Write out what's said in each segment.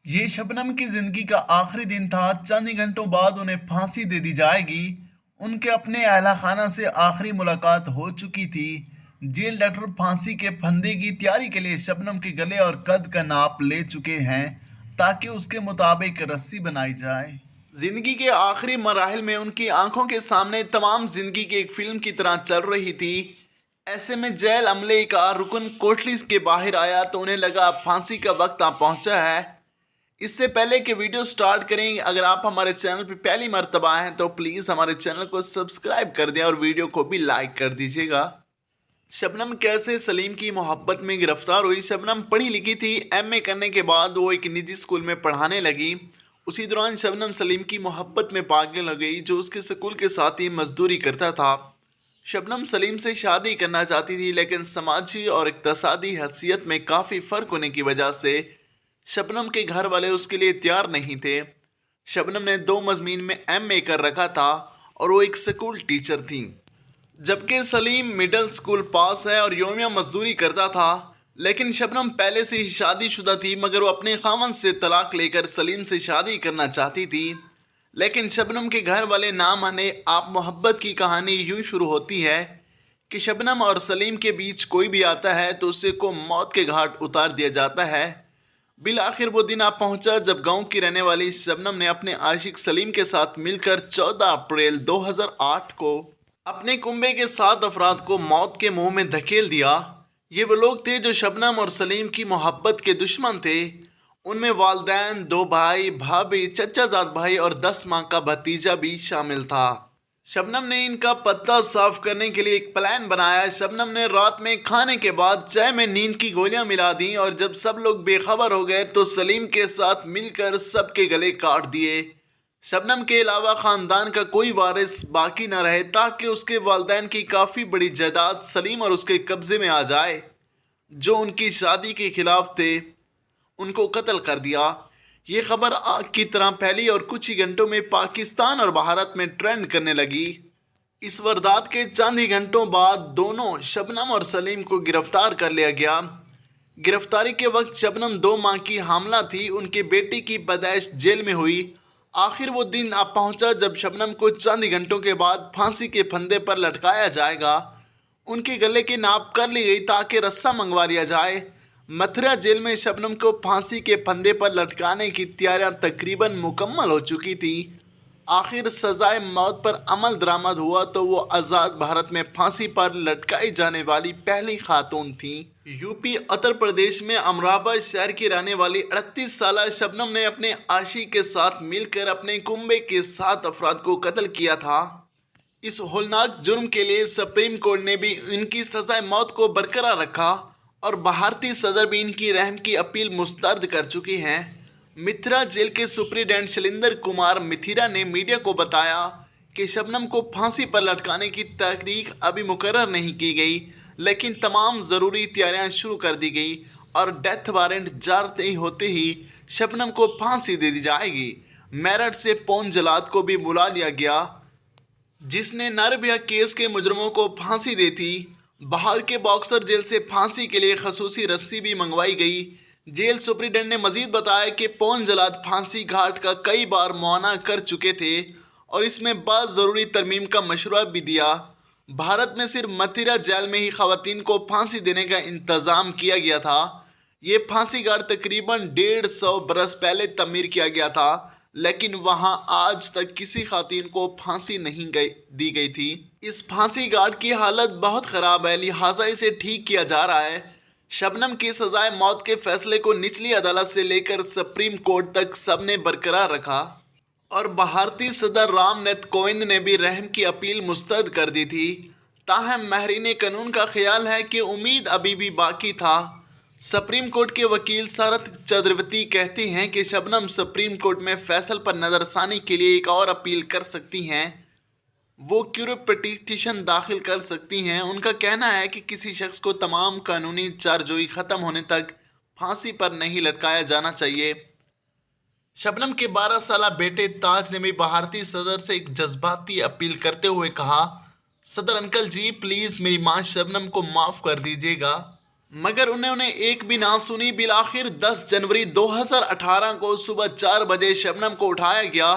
یہ شबनम की जिंदगी का आखिरी दिन था। चंद ही घंटों बाद उन्हें फांसी दे दी जाएगी। उनके अपने अहला खाना से आखिरी मुलाकात हो चुकी थी। जेल डॉक्टर फांसी के फंदे की तैयारी के लिए शबनम के गले और कद का नाप ले चुके हैं ताकि उसके मुताबिक रस्सी बनाई जाए। जिंदगी के आखिरी मराहिल में उनकी आंखों के सामने तमाम जिंदगी की एक फिल्म की तरह चल रही थी। ऐसे में जेल अमले का रुकन कोठरी के बाहर आया तो उन्हें लगा अब फांसी का वक्त आ पहुंचा है। इससे पहले कि वीडियो स्टार्ट करें, अगर आप हमारे चैनल पर पहली मर्तबा हैं तो प्लीज़ हमारे चैनल को सब्सक्राइब कर दें और वीडियो को भी लाइक कर दीजिएगा। शबनम कैसे सलीम की मोहब्बत में गिरफ्तार हुई। शबनम पढ़ी लिखी थी। एमए करने के बाद वो एक निजी स्कूल में पढ़ाने लगी। उसी दौरान शबनम सलीम की मोहब्बत में पागल हो गई, जो उसके स्कूल के साथ ही मजदूरी करता था। शबनम सलीम से शादी करना चाहती थी, लेकिन समाजी और इक़्तिसादी हैसियत में काफ़ी फ़र्क होने की वजह से शबनम के घर वाले उसके लिए तैयार नहीं थे। शबनम ने 2 मज़मीन में एमए कर रखा था और वो एक स्कूल टीचर थी, जबकि सलीम मिडिल स्कूल पास है और योमिया मजदूरी करता था। लेकिन शबनम पहले से ही शादीशुदा थी, मगर वो अपने खामन से तलाक लेकर सलीम से शादी करना चाहती थी। लेकिन शबनम के घर वाले ना माने। आप मोहब्बत की कहानी यूं शुरू होती है कि शबनम और सलीम के बीच कोई भी आता है तो उसे को मौत के घाट उतार दिया जाता है। बिल आखिर वो दिन आ पहुंचा जब गांव की रहने वाली शबनम ने अपने आशिक सलीम के साथ मिलकर 14 अप्रैल 2008 को अपने कुंबे के 7 अफराद को मौत के मुंह में धकेल दिया। ये वो लोग थे जो शबनम और सलीम की मोहब्बत के दुश्मन थे। उनमें वालदैन, 2 भाई, भाभी, चचाजाद भाई और 10 माह का भतीजा भी शामिल था। शबनम ने इनका पत्ता साफ करने के लिए एक प्लान बनाया। शबनम ने रात में खाने के बाद चाय में नींद की गोलियां मिला दी और जब सब लोग बेखबर हो गए तो सलीम के साथ मिलकर सबके गले काट दिए। शबनम के अलावा ख़ानदान का कोई वारिस बाकी न रहे ताकि उसके वालिदैन की काफ़ी बड़ी जायदाद सलीम और उसके कब्ज़े में आ जाए। जो उनकी शादी के खिलाफ थे उनको कत्ल कर दिया। ये खबर आग की तरह फैली और कुछ ही घंटों में पाकिस्तान और भारत में ट्रेंड करने लगी। इस वारदात के चंद ही घंटों बाद दोनों शबनम और सलीम को गिरफ्तार कर लिया गया। गिरफ्तारी के वक्त शबनम 2 माह की हामला थी। उनके बेटे की पैदाइश जेल में हुई। आखिर वो दिन आ पहुंचा जब शबनम को चंद ही घंटों के बाद फांसी के फंदे पर लटकाया जाएगा। उनके गले की नाप कर ली गई ताकि रस्सा मंगवा लिया जाए। मथुरा जेल में शबनम को फांसी के फंदे पर लटकाने की तैयारियां तकरीबन मुकम्मल हो चुकी थी। आखिर सजाए मौत पर अमल दरामद हुआ तो वो आज़ाद भारत में फांसी पर लटकाई जाने वाली पहली खातून थी। यूपी उत्तर प्रदेश में अमराबाद शहर की रहने वाली 38 साल शबनम ने अपने आशिक के साथ मिलकर अपने कुंबे के 7 अफराद को कत्ल किया था। इस होलनाक जुर्म के लिए सुप्रीम कोर्ट ने भी इनकी सजाए मौत को बरकरार रखा और भारतीय सदर भी इनकी रहम की अपील मुस्तरद कर चुकी हैं। मिथिरा जेल के सुप्रीडेंट शैलेंद्र कुमार मिथिरा ने मीडिया को बताया कि शबनम को फांसी पर लटकाने की तारीख अभी मुकर्रर नहीं की गई, लेकिन तमाम ज़रूरी तैयारियां शुरू कर दी गई और डेथ वारंट जारी होते ही शबनम को फांसी दे दी जाएगी। मेरठ से पौन जलाद को भी बुला लिया गया, जिसने निर्भया केस के मुजरमों को फांसी दी थी। बाहर के बॉक्सर जेल से फांसी के लिए खसूसी रस्सी भी मंगवाई गई। जेल सुप्रीडेंट ने मजीद बताया कि पौन जलाद फांसी घाट का कई बार मुआयना कर चुके थे और इसमें बाद ज़रूरी तरमीम का मशवरा भी दिया। भारत में सिर्फ मथिरा जेल में ही खवातीन को फांसी देने का इंतज़ाम किया गया था। ये फांसी घाट तकरीबन 150 बरस पहले तमीर किया गया था, लेकिन वहां आज तक किसी खातून को फांसी नहीं दी गई थी। इस फांसी घाट की हालत बहुत ख़राब है, लिहाजा इसे ठीक किया जा रहा है। शबनम की सजाए मौत के फैसले को निचली अदालत से लेकर सुप्रीम कोर्ट तक सबने बरकरार रखा और भारतीय सदर रामनाथ कोविंद ने भी रहम की अपील मुस्तरद कर दी थी। ताहम माहिरीन कानून का ख्याल है कि उम्मीद अभी भी बाकी था। सुप्रीम कोर्ट के वकील शरद चक्रवर्ती कहते हैं कि शबनम सुप्रीम कोर्ट में फैसल पर नज़रसानी के लिए एक और अपील कर सकती हैं। वो क्यूरेट पिटीशन दाखिल कर सकती हैं। उनका कहना है कि किसी शख्स को तमाम कानूनी चारजोई ख़त्म होने तक फांसी पर नहीं लटकाया जाना चाहिए। शबनम के 12 साल बेटे ताज ने भी भारतीय सदर से एक जज्बाती अपील करते हुए कहा, सदर अंकल जी प्लीज़ मेरी माँ शबनम को माफ़ कर दीजिएगा। مگر انہوں نے ایک بھی نہ سنی۔ بالآخر 10 جنوری 2018 کو صبح 4 بجے شبنم کو اٹھایا گیا،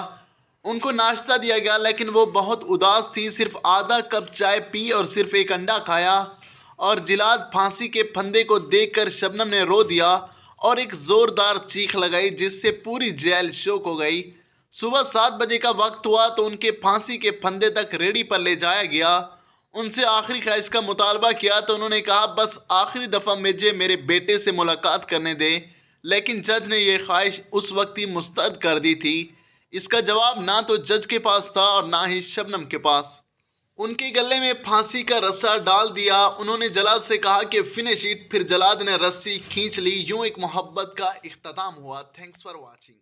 ان کو ناشتہ دیا گیا، لیکن وہ بہت اداس تھی۔ صرف آدھا کپ چائے پی اور صرف ایک انڈا کھایا، اور جلاد پھانسی کے پھندے کو دیکھ کر شبنم نے رو دیا اور ایک زوردار چیخ لگائی جس سے پوری جیل شوک ہو گئی۔ صبح 7 بجے کا وقت ہوا تو ان کے پھانسی کے پھندے تک ریڑی پر لے جایا گیا۔ ان سے آخری خواہش کا مطالبہ کیا تو انہوں نے کہا بس آخری دفعہ مجھے میرے بیٹے سے ملاقات کرنے دیں، لیکن جج نے یہ خواہش اس وقت ہی مسترد کر دی تھی۔ اس کا جواب نہ تو جج کے پاس تھا اور نہ ہی شبنم کے پاس۔ ان کے گلے میں پھانسی کا رسا ڈال دیا۔ انہوں نے جلاد سے کہا کہ فنش اٹ، پھر جلاد نے رسی کھینچ لی۔ یوں ایک محبت کا اختتام ہوا۔ Thanks for watching.